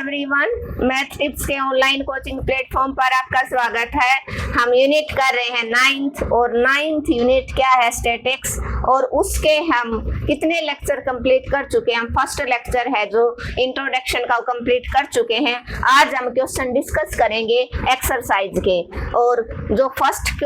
Everyone, math tips के online coaching platform पर आपका स्वागत है। हम यूनिट कर रहे हैं 9th और 9th यूनिट क्या है स्टैटिक्स, और उसके हम कितने लेक्चर कंप्लीट कर चुके हैं। हम फर्स्ट लेक्चर है जो इंट्रोडक्शन का कंप्लीट कर चुके हैं। आज हम क्वेश्चन डिस्कस करेंगे एक्सरसाइज के, और जो फर्स्ट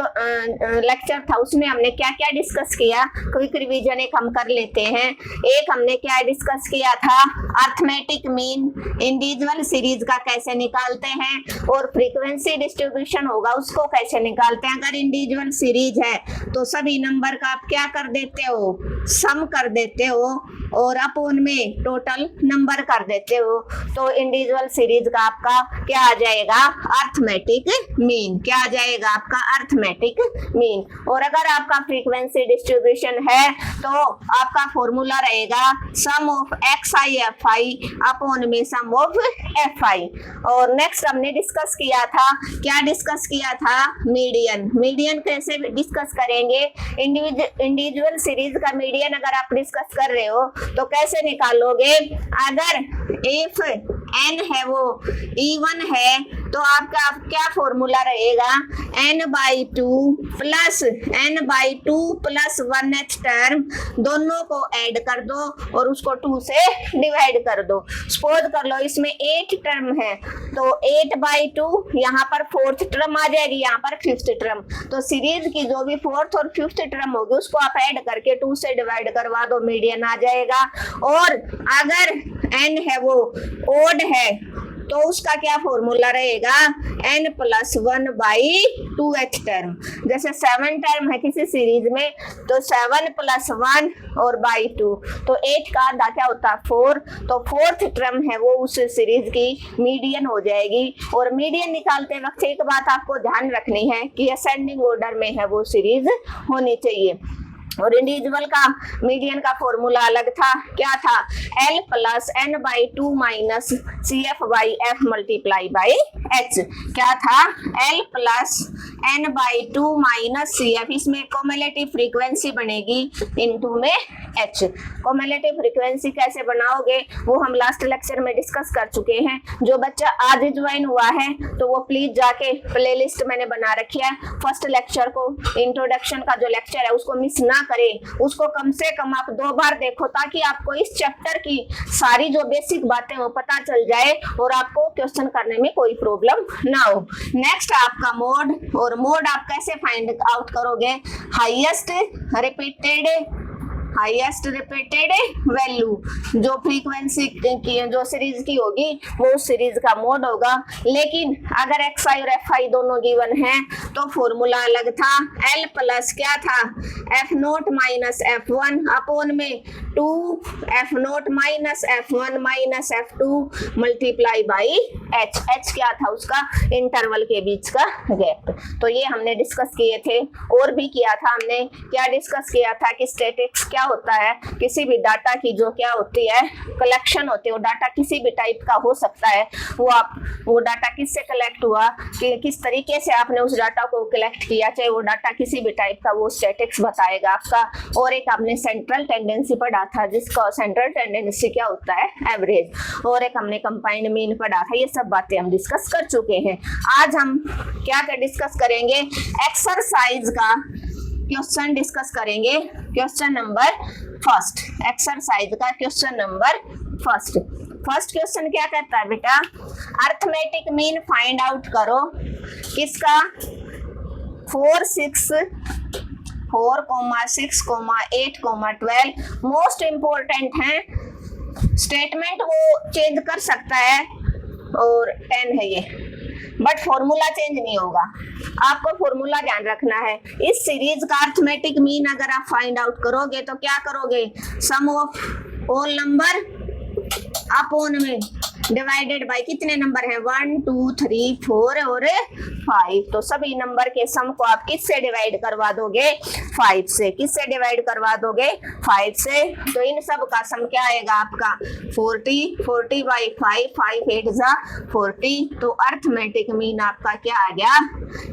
लेक्चर था उसमें हमने क्या क्या डिस्कस किया, क्विक रिवीजन एक हम कर लेते हैं। एक हमने क्या डिस्कस किया था, अर्थमेटिक मीन, इंडिविजुअल सीरीज का कैसे निकालते हैं, और फ्रीक्वेंसी डिस्ट्रीब्यूशन होगा उसको कैसे निकालते हैं। अगर इंडिविजुअल सीरीज है तो सभी नंबर का आप क्या कर देते हो, सम कर देते हो, और अपोन में टोटल नंबर कर देते हो। तो इंडिविजुअल सीरीज का आपका क्या आ जाएगा, अर्थमेटिक मीन। क्या आ जाएगा आपका, अर्थमेटिक मीन। और अगर आपका फ्रीक्वेंसी डिस्ट्रीब्यूशन है तो आपका फॉर्मूला रहेगा sum of X I F I upon में सम ऑफ एफ आई। और नेक्स्ट हमने डिस्कस किया था, क्या डिस्कस किया था, मीडियन। मीडियन कैसे डिस्कस करेंगे, इंडिविजुअल सीरीज का मीडियन अगर आप डिस्कस कर रहे हो तो कैसे निकालोगे। अगर इफ n है वो इवन है तो आपका क्या फॉर्मूला रहेगा, n/2 plus n/2 plus 1th term, दोनों को ऐड कर दो और उसको 2 से डिवाइड कर दो। सपोज कर लो इसमें 8 टर्म है तो 8/2 यहाँ पर 4th टर्म आ जाएगी, यहाँ पर 5th टर्म। तो सीरीज की जो भी 4th और 5th टर्म होगी उसको आप ऐड करके 2 से डिवाइड करवा दो, मीडियन आ जाएगा। और अगर n है वो ओड है तो उसका क्या फॉर्मूला रहेगा, n+1/2th टर्म। जैसे 7 टर्म है किसी सीरीज में तो 7 + 1 और बाई 2, तो 8 का आधा क्या होता है 4, तो 4th टर्म है वो उस सीरीज की मीडियन हो जाएगी। और मीडियन निकालते वक्त एक बात आपको ध्यान रखनी है कि असेंडिंग ऑर्डर में है वो सीरीज होनी चाहिए। और इंडिविजुअल का मीडियन का फॉर्मूला अलग था, क्या था, L + n/2 - CF/F × H। क्या था, L + n/2 - CF, इसमें कोमुलेटिव फ्रीक्वेंसी बनेगी इनटू में H। कोमुलेटिव फ्रीक्वेंसी कैसे बनाओगे वो हम लास्ट लेक्चर में डिस्कस कर चुके हैं। जो बच्चा आज ज्वाइन हुआ है तो वो प्लीज जाके प्लेलिस्ट मैंने बना रखी है, फर्स्ट लेक्चर को, इंट्रोडक्शन का जो लेक्चर है उसको मिस ना करे, उसको कम से कम आप 2 बार देखो ताकि आपको इस चैप्टर की सारी जो बेसिक बातें वो पता चल जाए और आपको क्वेश्चन करने में कोई प्रॉब्लम ना हो। नेक्स्ट आपका मोड, और मोड आप कैसे फाइंड आउट करोगे, हाईएस्ट रिपीटेड वैल्यू, जो फ्रीक्वेंसी की जो सीरीज की होगी वो उस सीरीज का मोड होगा। लेकिन अगर एक्स आई और एफ आई दोनों गिवन है तो फॉर्मूला अलग था, L प्लस क्या था, F0 - F1 अपॉन में 2 F0 - F1 - F2 multiply by H। H क्या था, उसका इंटरवल के बीच का गैप। तो ये हमने डिस्कस किए थे। और भी किया था हमने, क्या डिस्कस किया था कि स्टैटिक्स क्या होता है, किसी भी डाटा की जो क्या होती है कलेक्शन होती है, वो डाटा किसी भी टाइप का हो सकता है। वो डाटा किससे कलेक्ट हुआ, कि किस तरीके से आपने उस डाटा को कलेक्ट किया, चाहे वो डाटा किसी भी टाइप का, वो स्टैटिक्स बताएगा आपका। और एक आपने सेंट्रल टेंडेंसी पढ़ा था, जिसका सेंट्रल टेंडेंसी क्या होता है, एवरेज। और एक हमने कंबाइंड मीन पढ़ा था। ये सब बातें हम डिस्कस कर चुके हैं। आज हम क्या डिस्कस करेंगे, एक्सरसाइज का क्वेश्चन डिस्कस करेंगे। क्वेश्चन नंबर फर्स्ट, एक्सरसाइज का क्वेश्चन नंबर फर्स्ट क्वेश्चन क्या कहता है बेटा, अर्थमेटिक मीन फाइंड आउट करो किसका, 4, 6, 8, 12। मोस्ट इंपोर्टेंट है, स्टेटमेंट वो चेंज कर सकता है और 10 है ये, बट फॉर्मूला चेंज नहीं होगा। आपको फॉर्मूला ध्यान रखना है। इस सीरीज का अर्थमेटिक मीन अगर आप फाइंड आउट करोगे तो क्या करोगे, सम ऑफ ऑल नंबर अपॉन में डिवाइडेड बाय कितने नंबर है, 1 2 3 4 और 5। तो सभी नंबर के सम को आप किससे डिवाइड करवा दोगे, 5 से। किससे डिवाइड करवा दोगे, 5 से। तो इन सब का सम क्या आएगा आपका, 40/5, 5 8 = 40। तो अर्थमेटिक मीन आपका क्या आ गया,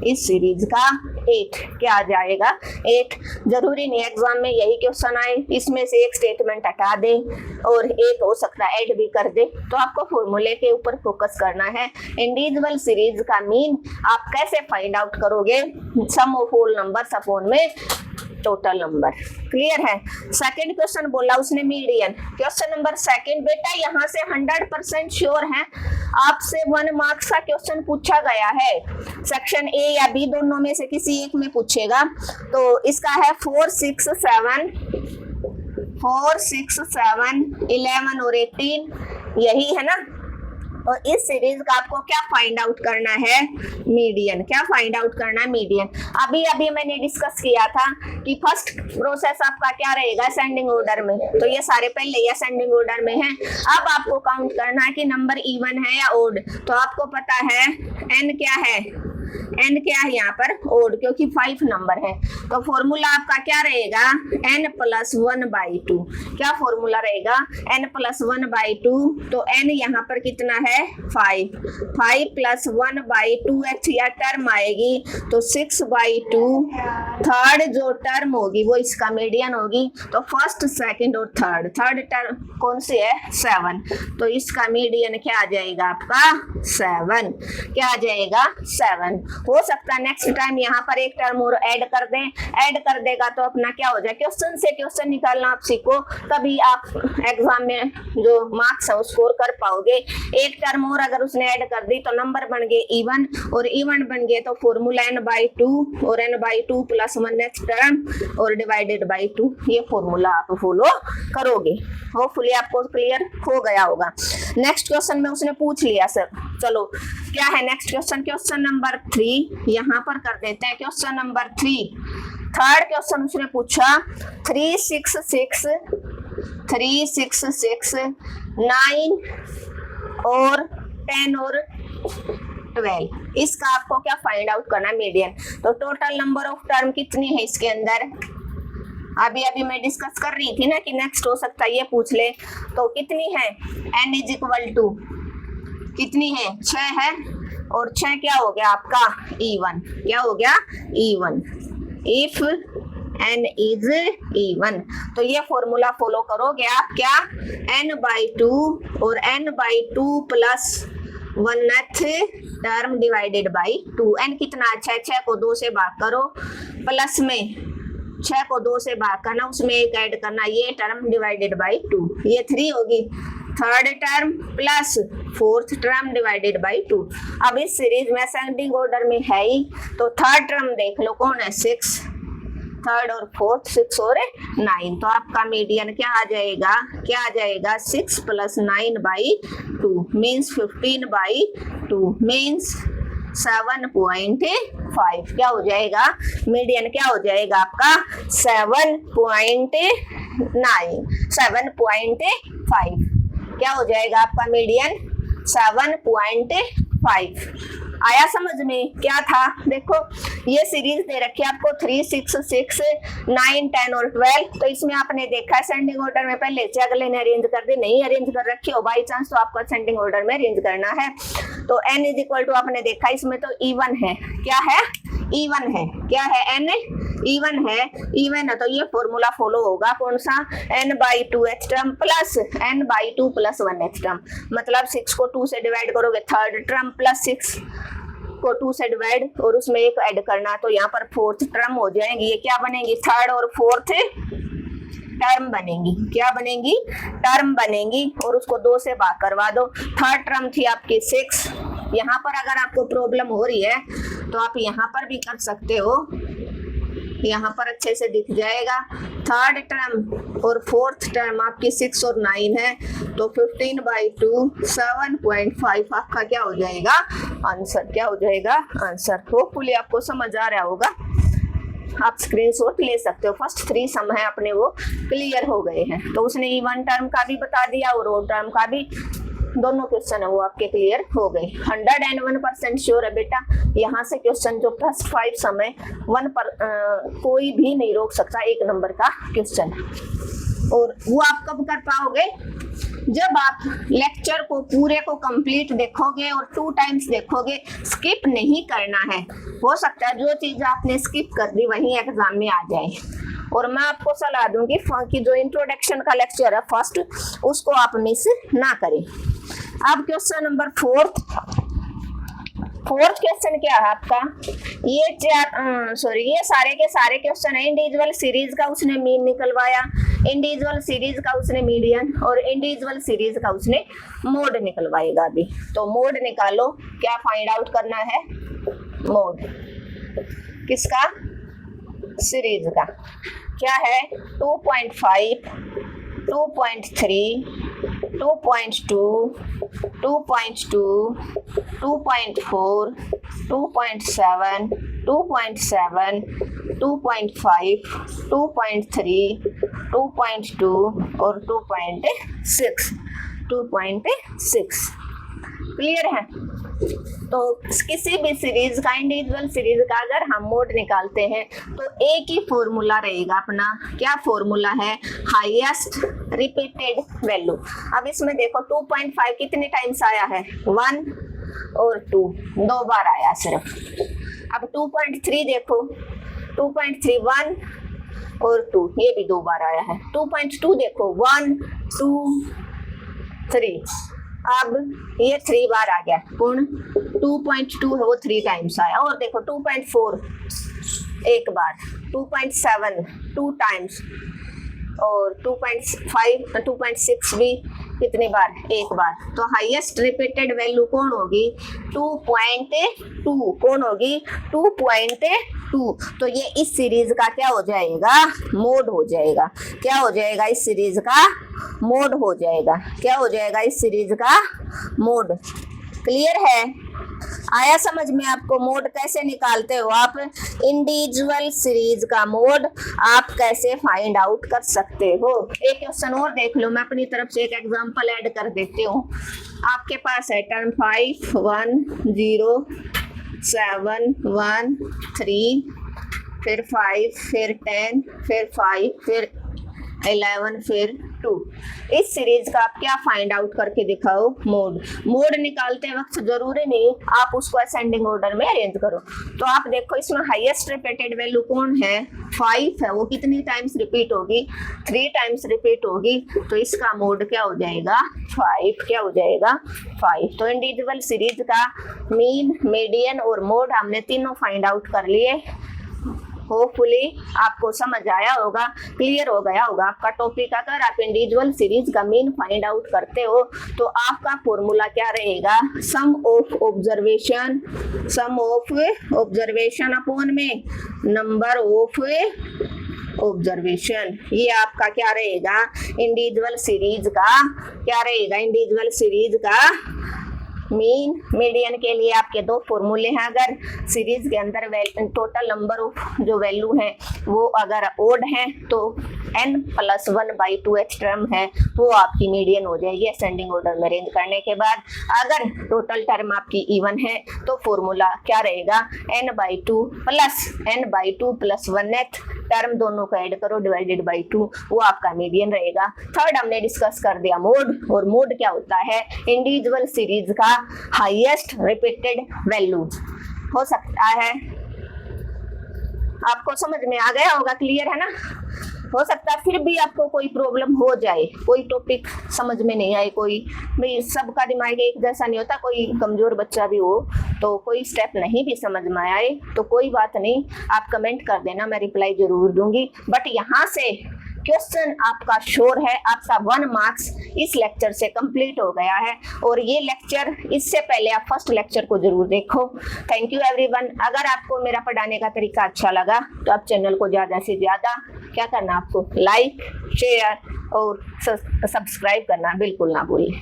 इस सीरीज का 8 क्या आ जाएगा 8। जरूरी नहीं एग्जाम में यही क्वेश्चन आए, इसमें से एक स्टेटमेंट हटा दे और एक हो सकता है ऐड भी कर दे। तो आपको फॉर्मूले के ऊपर फोकस करना है। इंडिविजुअल सीरीज का मीन आप कैसे फाइंड आउट करोगे, सम ऑफ होल नंबर्स अपॉन में टोटल नंबर। क्लियर है। सेकंड क्वेश्चन बोला उसने मीडियन। क्वेश्चन नंबर सेकंड, बेटा यहाँ से 100% श्योर है आपसे 1 मार्क्स का क्वेश्चन पूछा गया है, सेक्शन ए या बी दोनों में से किसी एक में पूछेगा। तो इसका है 4, 6, 7, 11 और 18, यही है ना। और इस सीरीज का आपको क्या फाइंड आउट करना है, मीडियन। क्या फाइंड आउट करना है, मीडियन। अभी मैंने डिस्कस किया था कि फर्स्ट प्रोसेस आपका क्या रहेगा, असेंडिंग ऑर्डर में। तो ये सारे पहले ही असेंडिंग ऑर्डर में हैं। अब आपको काउंट करना है कि नंबर इवन है या ओड। तो आपको पता है एन क्या है, एन क्या है यहाँ पर ओड, क्योंकि 5 नंबर है। तो फॉर्मूला आपका क्या रहेगा, n + 1/2। क्या फॉर्मूला रहेगा, n + 1/2। तो n यहाँ पर कितना है 5 + 1/2 या टर्म आएगी तो 6/2। थर्ड जो टर्म होगी वो इसका मीडियन होगी। तो फर्स्ट, सेकंड और थर्ड टर्म कौन सी है 7। तो इसका मीडियन क्या आ जाएगा आपका 7। क्या आ जाएगा 7। हो सकता है नेक्स्ट टाइम यहाँ पर एक टर्म और ऐड कर दें, ऐड कर देगा तो अपना क्या हो जाए, क्वेश्चन से क्वेश्चन निकालना आप सीखो, तभी आप एग्जाम में जो मार्क्स है वो स्कोर कर पाओगे। एक टर्म और अगर उसने ऐड कर दी तो नंबर बन गए इवन, और इवन बन गए तो फॉर्मूला n/2 और n/2 + 1 नेक्स्ट टर्म और डिवाइडेड बाई 2। ये फॉर्मूला आप फॉलो करोगे। होपफुली आपको क्लियर हो गया होगा। नेक्स्ट क्वेश्चन में उसने पूछ लिया सर, चलो क्या है नेक्स्ट क्वेश्चन, क्वेश्चन नंबर 3 यहाँ पर कर देते हैं। क्वेश्चन नंबर 3, थर्ड क्वेश्चन उसने पूछा 3, 6, 9 और 10 और 12। इसका आपको क्या फाइंड आउट करना है, मीडियन। तो टोटल नंबर ऑफ टर्म कितनी है इसके अंदर, अभी मैं डिस्कस कर रही थी ना कि नेक्स्ट हो सकता है ये पूछ ले। तो कितनी है, n = कितनी है 6 है, और 6 क्या हो गया आपका E1। क्या हो गया E1, if n is even। तो ये फॉर्मूला फॉलो करोगे आप, क्या n/2 और n/2 + 1th term divided by 2। n कितना अच्छा है, 6 को 2 से भाग करो, प्लस में 6 को 2 से भाग करना, उसमें एक ऐड करना, ये टर्म डिवाइडेड बाई 2, ये 3 होगी। Third term plus fourth term divided by 2। अब इस सीरीज में असेंडिंग ऑर्डर में है ही, तो थर्ड टर्म देख लो कौन है 6, थर्ड और फोर्थ 6 और 9। तो आपका मीडियन क्या आ जाएगा, 6 + 9/2 मीन्स 15/2 मीन्स 7.5। क्या हो जाएगा, मीडियन क्या हो जाएगा आपका 7.5। क्या हो जाएगा आपका मीडियन 7.5। आया समझ में, क्या था। देखो ये सीरीज दे रखी है आपको 3, 6, 9, 10 और 12। तो इसमें आपने देखा असेंडिंग ऑर्डर में पहले से अगले ने अरेंज कर दी, नहीं अरेंज कर रखी हो बाई चांस तो आपको असेंडिंग ऑर्डर में अरेंज करना है। तो n = आपने देखा इसमें तो इवन है, क्या है इवन है, क्या है n इवन है, इवन है। तो ये फॉर्मूला फॉलो होगा कौन सा, n/2h term plus n/2 + 1h term. मतलब 6 को 2 से डिवाइड करोगे थर्ड टर्म प्लस 6 को 2 से डिवाइड और उसमें एक ऐड करना, तो यहाँ पर फोर्थ टर्म हो जाएगी। ये क्या बनेगी, थर्ड और फोर्थ टर्म बनेगी। क्या बनेगी, टर्म बनेगी, और उसको 2 से भाग करवा दो। थर्ड टर्म थी आपकी 6। यहाँ पर अगर आपको प्रॉब्लम हो रही है तो आप यहाँ पर भी कर सकते हो, यहाँ पर अच्छे से दिख जाएगा। थर्ड टर्म और फोर्थ टर्म आपकी 6 और 9 है, तो 15/2 7.5 आपका क्या हो जाएगा आंसर। क्या हो जाएगा आंसर। होपफुली आपको समझ आ रहा होगा, आप स्क्रीनशॉट ले सकते हो। फर्स्ट 3 सम है अपने वो क्लियर हो गए हैं। तो उसने इवन टर्म का भी बता दिया और ओड टर्म का भी, दोनों क्वेश्चन है वो आपके क्लियर हो गए। 101% श्योर है बेटा, यहाँ से क्वेश्चन जो फर्स्ट 5 सम है 1 पर कोई भी नहीं रोक सकता, 1 नंबर का क्वेश्चन। और वो आप कब कर पाओगे, जब आप लेक्चर को पूरे को कंप्लीट देखोगे और 2 टाइम्स देखोगे, स्किप नहीं करना है। हो सकता है जो चीज आपने स्किप कर दी वही एग्जाम में आ जाए। और मैं आपको सलाह दूंगी कि जो इंट्रोडक्शन का लेक्चर है फर्स्ट, उसको आप मिस ना करें। अब क्वेश्चन नंबर 4th क्वेश्चन क्या है आपका, ये सारे के सारे क्वेश्चन है इंडिविजुअल सीरीज का उसने मीन निकलवाया, इंडिविजुअल सीरीज का उसने मीडियन और इंडिविजुअल सीरीज का उसने मोड निकलवाएगा। अभी तो मोड निकालो, क्या फाइंड आउट करना है, मोड किसका, सीरीज का। क्या है 2.5, 2.3, 2.2, 2.2, 2.4, 2.7, 2.7, 2.5, 2.3, 2.2 और 2.6 क्लियर है। तो किसी भी सीरीज का, इंडिविजुअल सीरीज का अगर हम मोड निकालते हैं तो एक ही फॉर्मूला रहेगा अपना। क्या फॉर्मूला है, हाईएस्ट रिपीटेड वैल्यू। अब इसमें देखो 2.5 कितने टाइम्स आया है, 1 और 2, 2 बार आया सिर्फ। अब 2.3 देखो, 2.3 1 और 2, ये भी 2 बार आया है। 2.2 देखो 1 2 3, अब ये 3 बार आ गया पूर्ण। 2.2 है वो 3 टाइम्स आया। और देखो 2.4 एक बार, 2.7 2 टाइम्स और 2.5 2.6 भी कितनी बार, एक बार। तो हाईएस्ट रिपीटेड वैल्यू कौन होगी, 2.2 कौन होगी, 2.2। तो ये इस सीरीज का क्या हो जाएगा, मोड हो जाएगा। क्या हो जाएगा, इस सीरीज का मोड हो जाएगा। क्या हो जाएगा, इस सीरीज का मोड। क्लियर है, आया समझ में आपको। मोड कैसे निकालते हो आप, इंडिविजुअल सीरीज का मोड आप कैसे फाइंड आउट कर सकते हो। एक क्वेश्चन और देख लो, मैं अपनी तरफ से एक एग्जांपल ऐड कर देती हूँ। आपके पास है टर्म 5 1 0 7 1 3, फिर 5, फिर 10, फिर 5, फिर 11, फिर 2। इस सीरीज का आप क्या फाइंड आउट करके दिखाओ, मोड। मोड निकालते वक्त जरूरी नहीं आप उसको असेंडिंग ऑर्डर में अरेंज करो। तो आप देखो इसमें हाईएस्ट रिपीटेड वैल्यू कौन है, 5 है। वो कितनी टाइम्स रिपीट होगी, 3 टाइम्स रिपीट होगी। तो इसका मोड क्या हो जाएगा, 5। क्या हो जाएगा, 5। तो इंडिविजुअल सीरीज का मीन, मीडियन और मोड हमने तीनों फाइंड आउट कर लिए। होपफुली आपको समझ आया होगा, क्लियर हो गया होगा आपका टॉपिक। अगर आप इंडिविजुअल सीरीज का मीन फाइंड आउट करते हो तो आपका फॉर्मूला क्या रहेगा, सम ऑफ ऑब्जर्वेशन अपॉन में नंबर ऑफ ऑब्जर्वेशन। ये आपका क्या रहेगा, इंडिविजुअल सीरीज का क्या रहेगा, इंडिविजुअल सीरीज का मीन। मीडियन के लिए आपके 2 फॉर्मूले हैं। अगर सीरीज के अंदर टोटल नंबर ऑफ जो वैल्यू है वो अगर ओड है तो n+1/2h टर्म है वो आपकी मीडियन हो जाएगी असेंडिंग ऑर्डर में अरेंज करने के बाद। अगर टोटल टर्म आपकी इवन है तो फॉर्मूला क्या रहेगा, n/2 + 1th टर्म दोनों को ऐड करो डिवाइडेड बाई 2, वो आपका मीडियन रहेगा। थर्ड हमने डिस्कस कर दिया मोड। और मोड क्या होता है, इंडिविजुअल सीरीज का हाईएस्ट रिपीटेड वैल्यू हो सकता है। आपको समझ में आ गया होगा, क्लियर है ना। हो सकता है फिर भी आपको कोई प्रॉब्लम हो जाए, कोई टॉपिक समझ में नहीं आए, कोई भाई सबका दिमाग एक जैसा नहीं होता, कोई कमजोर बच्चा भी हो तो कोई स्टेप नहीं भी समझ में आए तो कोई बात नहीं, आप कमेंट कर देना, मैं रिप्लाई जरूर दूंगी। बट यहाँ से क्वेश्चन आपका श्योर है, आपका 1 मार्क्स इस लेक्चर से कंप्लीट हो गया है। और ये लेक्चर, इससे पहले आप फर्स्ट लेक्चर को जरूर देखो। Thank you everyone. अगर आपको मेरा पढ़ाने का तरीका अच्छा लगा तो आप चैनल को ज़्यादा से ज़्यादा क्या करना, आपको लाइक, शेयर और सब्सक्राइब करना बिल्कुल ना भूलें।